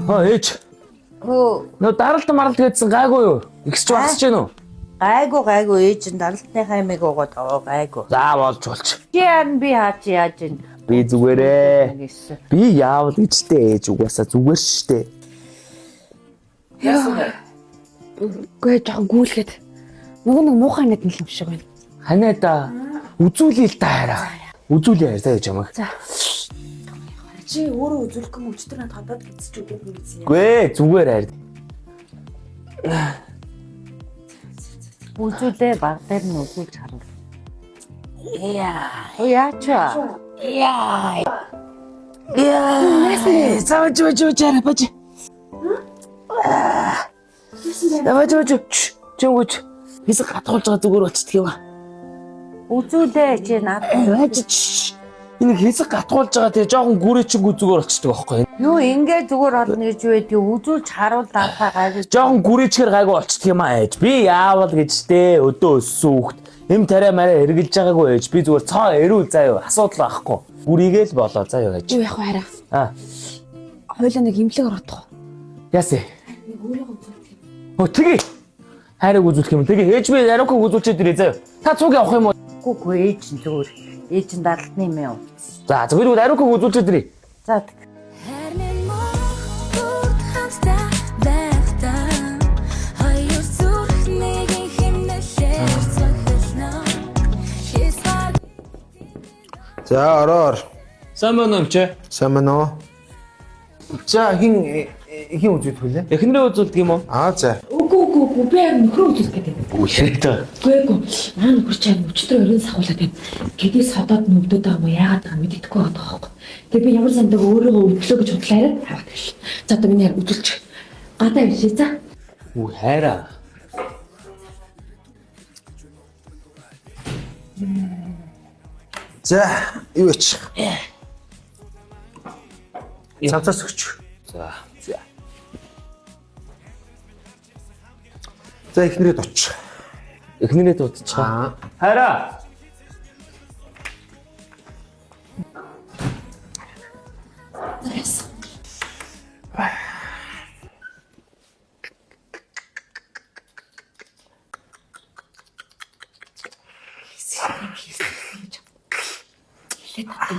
ээж. Нөө даралт маралт гэдсэн гайгүй юу? Ихсч багсч гэнэ үү? Гайгүй ээж нь даралтны хаймыг уугаад байгаа гайгүй. За болж. Яан би хаач яаж ин. Би зүгээрээ. Би яавал ичтэй ээж угаасаа зүгээр штэ. Гүй жоохон гүйлгээд. Нөгөө нэг муухай нэт юм шиг байна. Ханаа да. Үзүүлээ л та хараа. Үзүүлээ ярьсаа гэж ямаг. За. Чи өөрөө үзүүлэх юм өчтөр над хадаад гисч үгүй юм. Гүй зүгээр хайр. Үзүүлээ баг дээр нь үзүүлж харна. Яачаа. Завж бач. Давай. Чингүүч. Хэсэг хатгуулж байгаа зүгээр болчихдаг юм аа. Үзүүлээ чи над. Энэ хэсэг гатгуулж байгаа тэгээ жоохон гүрээчингүү зүгээр болчихдог байхгүй Юу ингээ зүгээр олно гэж байдгийг үзүүлж харуул даахаа гайгүй. жоохон гүрээчгээр гайгүй болчихдог юм аа ээж. Би яавал гэжтэй өдөө өссөн хүүхд эм тариа мараа эргэлж байгаагүй ээж. Би зүгээр цоо эрүүл заяа асуудал байхгүй. Гүрийгээ л болоо заяа гэж. Юу яг хараа. Хойлоо нэг имлэг оротох. Яасэ. Нэг өөрийгөө үзүүлэх. Тэгээ. Хайрыг үзүүлэх юм. Тэгээ ээж би ариукыг үзүүлчихэд ирээ заяа. Та цуг явах юм уу? Үгүй ээж нь зүгээр. Ээж нь даралтны юм яа. За зүгээр ариукыг үзүүлчихэд ирээ. За За ороор. Сайн байна уу чи? Сайн байна уу? За хин үзүүлэх хүлээ. Эхнэрээ үзүүлдэг юм уу? За. Үгүй би яг нөхрөө үзүүлэх гэдэг. Үгүй яриа. Үгүй. Наа нөхөр чам өчтөр өрийн сахуулаад байна. Гэдээс содоод нүвдөд байгаа юм уу? Яагаад байгаа мэддэхгүй байгаа байхгүй. Тэгээ би ямар сандаа өөрийгөө өглөө гэж бодлоо хараад гэл. За одоо миний хараа үзүүлчих. Гадаа иршээ за. Үгүй хайраа. За юу ч. Цавцаас өгч. За. За эхнэрээ дуч. Эхнэрээ дуудчихаа. Хайраа.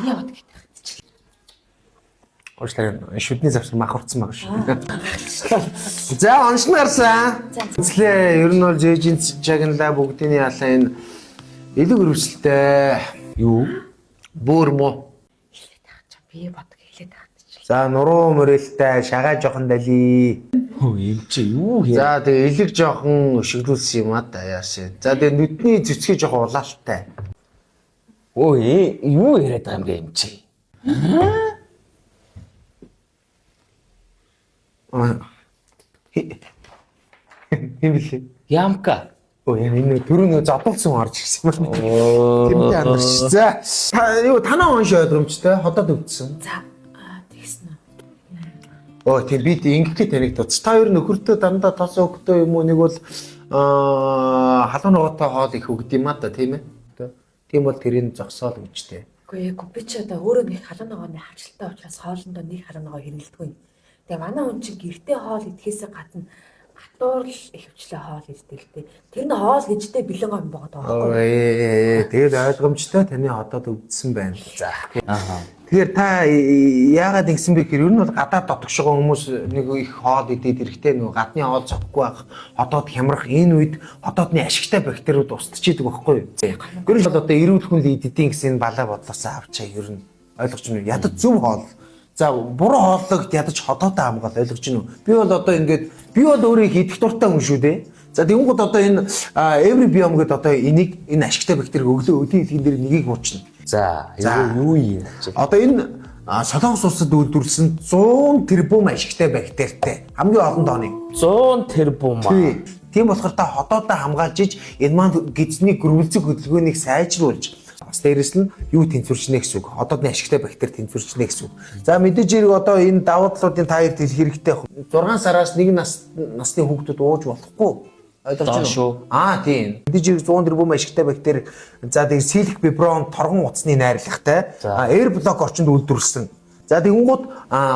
Яваад гэдэг. Уучлаарай шүдний завсар мах урцсан байгаа шүү. За оншин гарсан. Үзлээ ер нь бол жэжин жагнлаа бүгдийн ялаа энэ илүү өрөвчлөлтэй. Юу? Бүр мо. Би бодг хэлээд байгаа. За нуруу мөрөлтэй шагаа жоохон дали. Хөө юм чи юу яа? За тэгээ элэг жоохон өшиглүүлсэн юм а да яашаа. За тэгээ нүдний цэцгээ жоохон улаалтай. Ой, юу яриад байгаа юм бэ юм чи? Хэмлээ. Ямка. Ой энэ төрөнөө зодолсон орж ирсэн юм байна. Тэмдэг амарч. За юу танаа онш ойлгомжтой ходоод өвдсөн. За тэгсэн үү. Тийм бид ингэхээ таныг туц. Та хоёр нөхөртөө дандаа тос өгдөө юм уу нэг бол халуун ногоотой хоол их өгд юм а да тийм ээ. Тийм бол тэрийг зогсоол өвчтэй. Үгүй би ч одоо өөрөө нэг халуун ногооны хавчлалтай учраас хоолндоо нэг халуун ногоо хэрэлдэггүй. Тэгээ манай хүн чинь гэртээ хоол идэхээс гадна хатуурл ихвчлээ хоол иддэг л дээ. Тэр нь хоол ижтэй бэлэн гом байгаа даа. Тэгээд ойлгомжтой таны ходоод өвдсөн байна. За. Тэгэхээр та яагаад ингэсэн бэ гэхээр ер нь бол гадаад дотгошгоо хүмүүс нэг их хоол идээд ирэхдээ нөгөө гадны хоол цохгүй байх, ходоод хямрах энэ үед ходоодны ашигтай бактериуд устчихийдэг байхгүй юу? Гэр л одоо эрүүл хүн л идэдийн гэсэн балаа бодлосоо авчаа ер нь ойлгож байна уу? Ядаж зөв хоол. За буруу хооллогт ядаж ходоодоо хамгаал ойлгож байна уу? Би бол одоо ингээд би бол өөрөө их идэх дуртай хүн шүү дээ. За тэгэнгүүт одоо энэ every biome гэдэг одоо энэ ашигтай бактери өглөө өдний хэлхэн дээр нэгийг уучна. За юу юм? Одоо энэ Солонгос улсад үйлдвэрлэсэн 100 тэрбум ашигтай бактеритай хамгийн олон дооны 100 тэрбум аа. Тийм болохоор та ходоодоо хамгаалж иж энэ маань гидсний гөрвөлзөг хөдөлгөөнийг сайжруулж бас дээрэс нь юу тэнцвэрчнэ гэсэн үг. Ходоодны ашигтай бактери тэнцвэрчнэ гэсэн үг. За мэдээж хэрэг одоо энэ давуу талуудын та хэд хэрэгтэй 6 сараас 1 насны хүүхдүүд ууж болохгүй. Ойлгож байна уу? Тийм. Мэдээж 100 тэрбум ашигтай бактери за тэгээ силик биброн торгон утасны найрлагатай эйр блок орчинд үйлдвэрлэсэн За тэгэнгუთ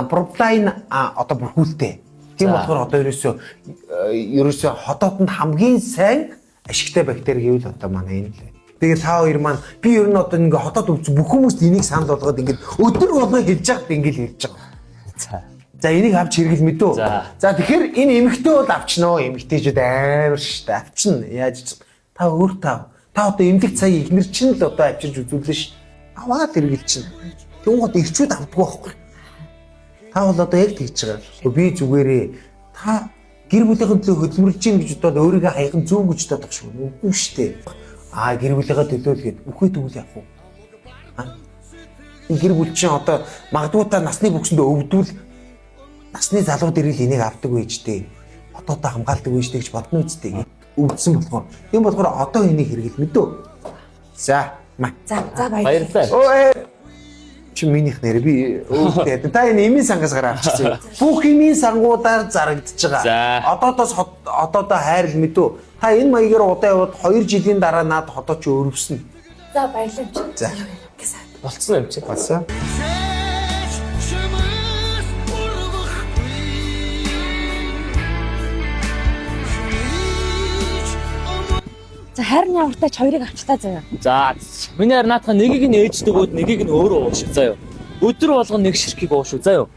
пропилайн одоо бүрхүүлтэй. Тийм болохоор одоо ерөөсөө хотоотонд хамгийн сайн ашигтай бактери гэвэл одоо манай энэ л. Тэгээд та хоёр маань би ер нь одоо ингээ хотоод өвч бүх хүмүүст энийг санал болгоод ингээд өдөр болгоо хэлж яхад ингээд хэлж байгаа. За энийг авч хэрэгэл мэдөө. За тэгэхээр энэ эмэгтэй бол авчнаа. Эмэгтэйчүүд амар штэ авчна. Яаж ч та өөр та одоо эмгэг цай ихнэр чинь л одоо авчирч үзүүлнэ ш. Аваад хэрэгэл чинь. Тэнгууд ирчүүд авдаггүй байхгүй. Та бол одоо яг тэгж байгаа. Би зүгээрээ та гэр бүлийнхэн төлөө хөдөлмөрлж гин гэж бодоод өөрийгөө хаяхан зүүн гэж бодох шүү. Үгүй штэ. Гэр бүлийнхээ төлөө л гээд үхээ тэгвэл яах вэ? Гэр бүл чинь одоо магадгүй та насны бүксэндээ өвдвөл насны залууд ирэл энийг авдаг үйжтэй. Хотоодоо хамгаалдаг үйжтэй гэж бодно үстэй. Өвдсөн болохоор. Тийм болохоор одоо энийг хэрэгэл мэдөө. За баярлалаа. Чи минийх нэр би өөдөө та энэ эмийн сангаас гараа авчихсан. Бүх эмийн сангуудаар зарагдчихж байгаа. Одоодоо хайрл мэдөө. Та энэ маягаар удаа яваад 2 жилийн дараа наад хотоо чи өрөвснө. За баярлалаа. За. Болцсон юм чи. Болсон. За харин ямартай ч хоёрыг авчтаа заяа. За миний харин наадах нэгийг нь ээждэг бод нэгийг нь өөрөө уушиг заяа. Өдөр болгон нэг ширхгийг уушиг заяа.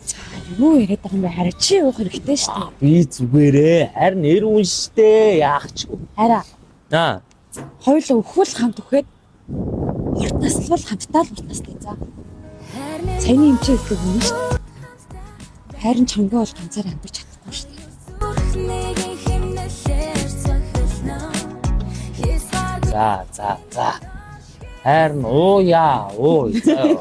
За юу яриад байгаа юм бэ? Харин чи уух хэрэгтэй шүү дээ. Би зүгээрээ харин эрүүн штэ яах ч. Хараа. Хоёулаа өхвөл хамт өгөхөд урт наслбал хамтдаа л урт наслая за. Саяны эмчээ хэлдэг юм шүү дээ. Харин чанга бол ганцаар амьдарч чадахгүй шүү дээ. За. Харин ууя. Заа.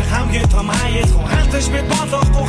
Хамгийн том аял хүн халтаж бид болохгүй